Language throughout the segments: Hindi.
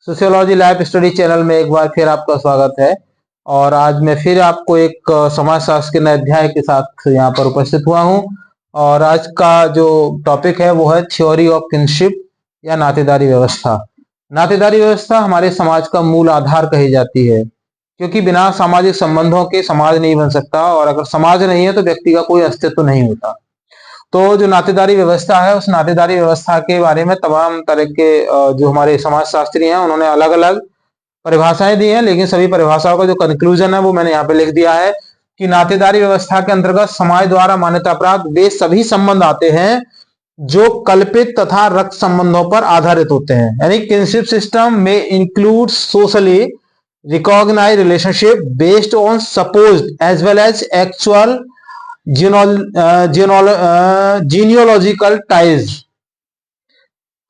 सोशियोलॉजी लाइफ स्टडी चैनल में एक बार फिर आपका स्वागत है। और आज मैं फिर आपको एक समाजशास्त्र के नए अध्याय के साथ यहाँ पर उपस्थित हुआ हूँ। और आज का जो टॉपिक है वो है थ्योरी ऑफ किनशिप या नातेदारी व्यवस्था। नातेदारी व्यवस्था हमारे समाज का मूल आधार कही जाती है, क्योंकि बिना सामाजिक संबंधों के समाज नहीं बन सकता, और अगर समाज नहीं है तो व्यक्ति का कोई अस्तित्व नहीं होता। तो जो नातेदारी व्यवस्था है, उस नातेदारी व्यवस्था के बारे में तमाम तरह के जो हमारे समाजशास्त्री हैं उन्होंने अलग अलग परिभाषाएं दी हैं, लेकिन सभी परिभाषाओं का जो कंक्लूजन है वो मैंने यहाँ पे लिख दिया है कि नातेदारी व्यवस्था के अंतर्गत समाज द्वारा मान्यता प्राप्त वे सभी संबंध आते हैं जो कल्पित तथा रक्त संबंधों पर आधारित होते हैं। यानी किनशिप सिस्टम में include socially recognised relationship based on supposed as well as actual genealogical ties.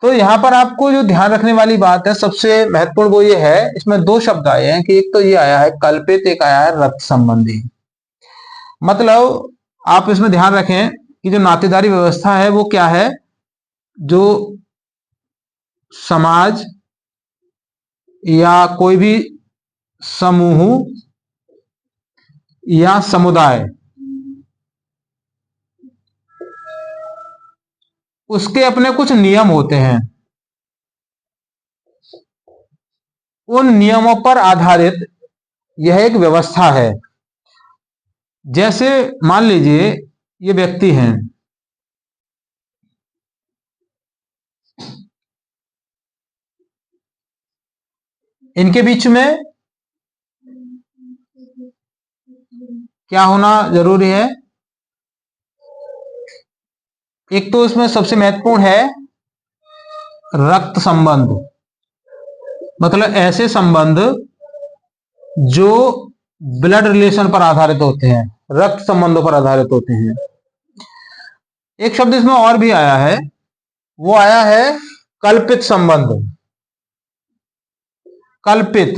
तो यहां पर आपको जो ध्यान रखने वाली बात है, सबसे महत्वपूर्ण वो ये है, इसमें दो शब्द आए हैं कि एक तो ये आया है कल्पित, एक आया है रक्त संबंधी। मतलब आप इसमें ध्यान रखें कि जो नातेदारी व्यवस्था है वो क्या है, जो समाज या कोई भी समूह या समुदाय उसके अपने कुछ नियम होते हैं, उन नियमों पर आधारित यह एक व्यवस्था है। जैसे मान लीजिए ये व्यक्ति हैं, इनके बीच में क्या होना जरूरी है? एक तो इसमें सबसे महत्वपूर्ण है रक्त संबंध, मतलब ऐसे संबंध जो ब्लड रिलेशन पर आधारित होते हैं, रक्त संबंधों पर आधारित होते हैं। एक शब्द इसमें और भी आया है, वो आया है कल्पित संबंध। कल्पित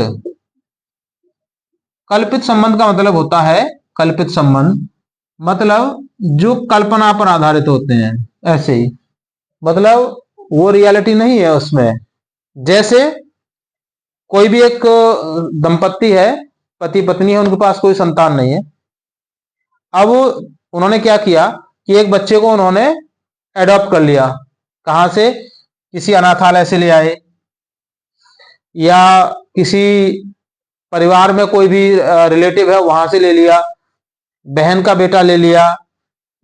कल्पित संबंध का मतलब होता है, कल्पित संबंध मतलब जो कल्पना पर आधारित होते हैं, ऐसे ही, मतलब वो रियलिटी नहीं है उसमें। जैसे कोई भी एक दंपत्ति है, पति पत्नी है, उनके पास कोई संतान नहीं है। अब उन्होंने क्या किया कि एक बच्चे को उन्होंने एडॉप्ट कर लिया। कहां से? किसी अनाथालय से ले आए, या किसी परिवार में कोई भी रिलेटिव है वहां से ले लिया, बहन का बेटा ले लिया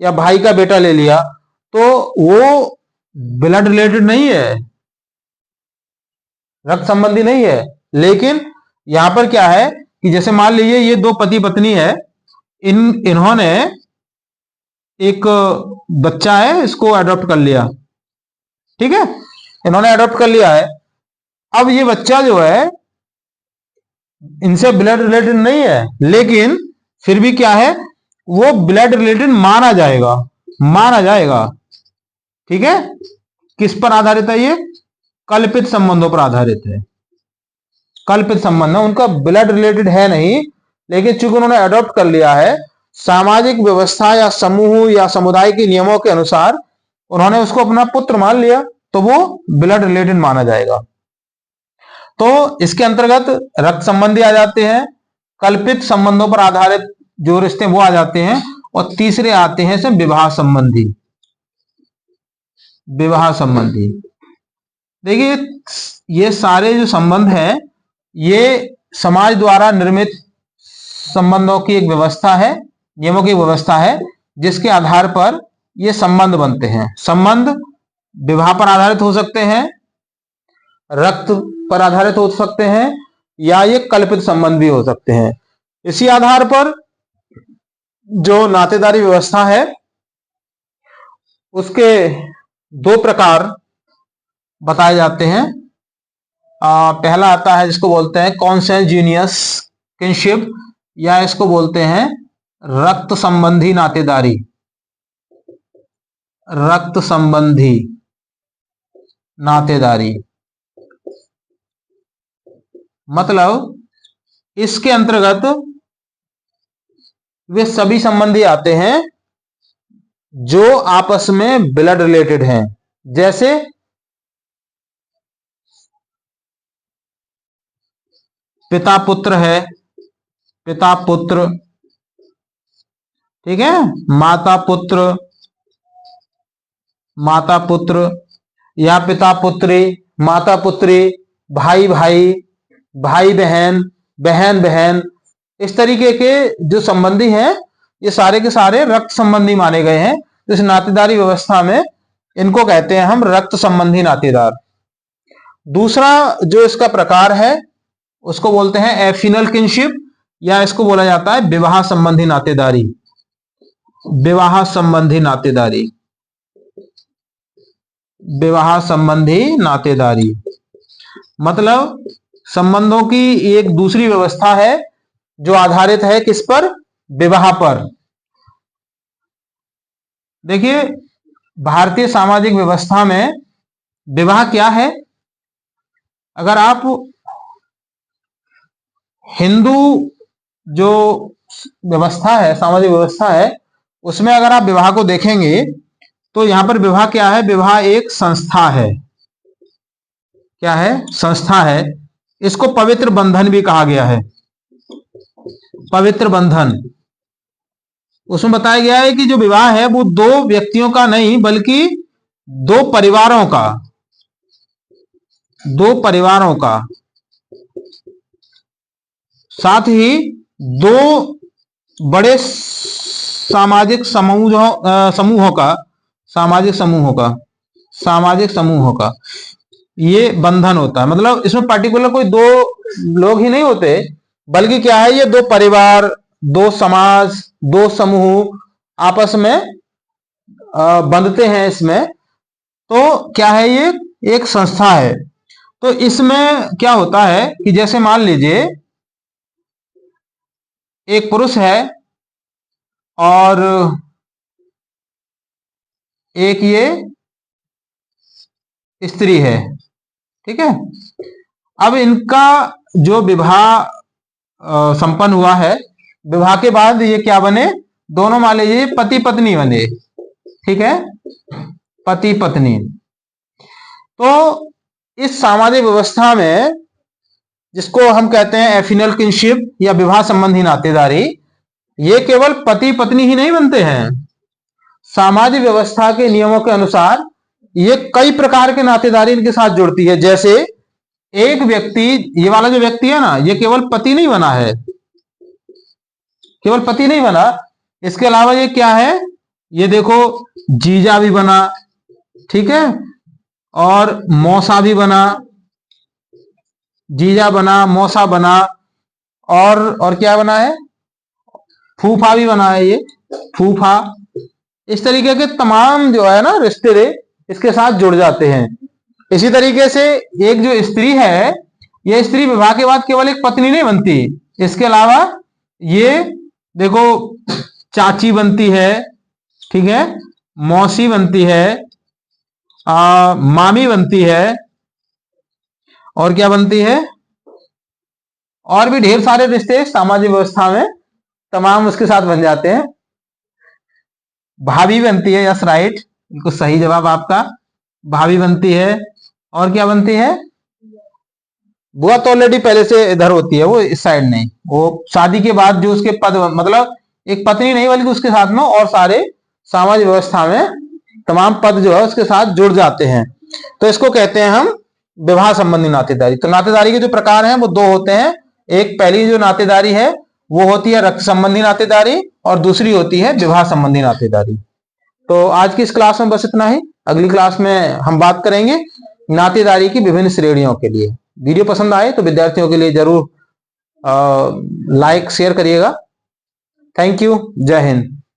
या भाई का बेटा ले लिया। तो वो ब्लड रिलेटेड नहीं है, रक्त संबंधी नहीं है। लेकिन यहां पर क्या है कि जैसे मान लीजिए ये दो पति पत्नी है, इन्होंने एक बच्चा है, इसको अडॉप्ट कर लिया, ठीक है, इन्होंने अडॉप्ट कर लिया है। अब ये बच्चा जो है इनसे ब्लड रिलेटेड नहीं है, लेकिन फिर भी क्या है, वो ब्लड रिलेटेड माना जाएगा, माना जाएगा, ठीक है। किस पर आधारित है? ये कल्पित संबंधों पर आधारित है। कल्पित संबंध है, उनका ब्लड रिलेटेड है नहीं, लेकिन चूंकि उन्होंने अडॉप्ट कर लिया है, सामाजिक व्यवस्था या समूह या समुदाय के नियमों के अनुसार उन्होंने उसको अपना पुत्र मान लिया, तो वो ब्लड रिलेटेड माना जाएगा। तो इसके अंतर्गत रक्त संबंधी आ जाते हैं, कल्पित संबंधों पर आधारित जो रिश्ते वो आ जाते हैं, और तीसरे आते हैं इसमें विवाह संबंधी। विवाह संबंधी, देखिए ये सारे जो संबंध हैं ये समाज द्वारा निर्मित संबंधों की एक व्यवस्था है, नियमों की व्यवस्था है, जिसके आधार पर ये संबंध बनते हैं। संबंध विवाह पर आधारित हो सकते हैं, रक्त पर आधारित हो सकते हैं, या ये कल्पित संबंध भी हो सकते हैं। इसी आधार पर जो नातेदारी व्यवस्था है उसके दो प्रकार बताए जाते हैं। पहला आता है जिसको बोलते हैं कॉन्सेंजुनियस किनशिप, या इसको बोलते हैं रक्त संबंधी नातेदारी। रक्त संबंधी नातेदारी मतलब इसके अंतर्गत वे सभी संबंधी आते हैं जो आपस में ब्लड रिलेटेड हैं। जैसे पिता पुत्र है, पिता पुत्र, ठीक है, माता पुत्र, माता पुत्र, या पिता पुत्री, माता पुत्री, भाई भाई, भाई बहन, बहन बहन, इस तरीके के जो संबंधी हैं ये सारे के सारे रक्त संबंधी माने गए हैं। तो इस नातेदारी व्यवस्था में इनको कहते हैं हम रक्त संबंधी नातेदार। दूसरा जो इसका प्रकार है उसको बोलते हैं एफिनल किनशिप, या इसको बोला जाता है विवाह संबंधी नातेदारी। विवाह संबंधी नातेदारी, विवाह संबंधी नातेदारी मतलब संबंधों की एक दूसरी व्यवस्था है जो आधारित है किस पर? विवाह पर। देखिए भारतीय सामाजिक व्यवस्था में विवाह क्या है? अगर आप हिंदू जो व्यवस्था है, सामाजिक व्यवस्था है, उसमें अगर आप विवाह को देखेंगे तो यहां पर विवाह क्या है? विवाह एक संस्था है। क्या है? संस्था है। इसको पवित्र बंधन भी कहा गया है। पवित्र बंधन, उसमें बताया गया है कि जो विवाह है वो दो व्यक्तियों का नहीं बल्कि दो परिवारों का, दो परिवारों का, साथ ही दो बड़े सामाजिक समूहों का, सामाजिक समूहों का ये बंधन होता है। मतलब इसमें पर्टिकुलर कोई दो लोग ही नहीं होते बल्कि क्या है, ये दो परिवार, दो समाज, दो समूह आपस में बंधते हैं इसमें। तो क्या है, ये एक संस्था है। तो इसमें क्या होता है कि जैसे मान लीजिए एक पुरुष है और एक ये स्त्री है, ठीक है। अब इनका जो विवाह संपन्न हुआ है, विवाह के बाद ये क्या बने? दोनों मान लीजिए पति पत्नी बने, ठीक है, पति पत्नी। तो इस सामाजिक व्यवस्था में जिसको हम कहते हैं एफिनल किनशिप या विवाह संबंधी नातेदारी, ये केवल पति पत्नी ही नहीं बनते हैं। सामाजिक व्यवस्था के नियमों के अनुसार ये कई प्रकार के नातेदारी इनके साथ जुड़ती है। जैसे एक व्यक्ति, ये वाला जो व्यक्ति है ना, ये केवल पति नहीं बना है, केवल पति नहीं बना, इसके अलावा ये क्या है, ये देखो जीजा भी बना, ठीक है, और मौसा भी बना, जीजा बना, मौसा बना, और क्या बना है, फूफा भी बना है, ये फूफा। इस तरीके के तमाम जो है ना रिश्ते इसके साथ जुड़ जाते हैं। इसी तरीके से एक जो स्त्री है, ये स्त्री विवाह के बाद केवल एक पत्नी नहीं बनती, इसके अलावा ये देखो चाची बनती है, ठीक है, मौसी बनती है, मामी बनती है, और क्या बनती है, और भी ढेर सारे रिश्ते सामाजिक व्यवस्था में तमाम उसके साथ बन जाते हैं। भाभी बनती है, यस राइट, बिल्कुल सही जवाब आपका, भाभी बनती है। और क्या बनती है? बुआ तो ऑलरेडी पहले से इधर होती है, वो इस साइड नहीं, वो शादी के बाद जो उसके पद, मतलब एक पत्नी नहीं बल्कि उसके साथ में और सारे सामाजिक व्यवस्था में तमाम पद जो है उसके साथ जुड़ जाते हैं। तो इसको कहते हैं हम विवाह संबंधी नातेदारी। तो नातेदारी के जो प्रकार हैं वो दो होते हैं। एक पहली जो नातेदारी है वो होती है रक्त संबंधी नातेदारी, और दूसरी होती है विवाह संबंधी नातेदारी। तो आज की इस क्लास में बस इतना ही। अगली क्लास में हम बात करेंगे नातेदारी की विभिन्न श्रेणियों के लिए। वीडियो पसंद आए तो विद्यार्थियों के लिए जरूर लाइक शेयर करिएगा। थैंक यू, जय हिंद।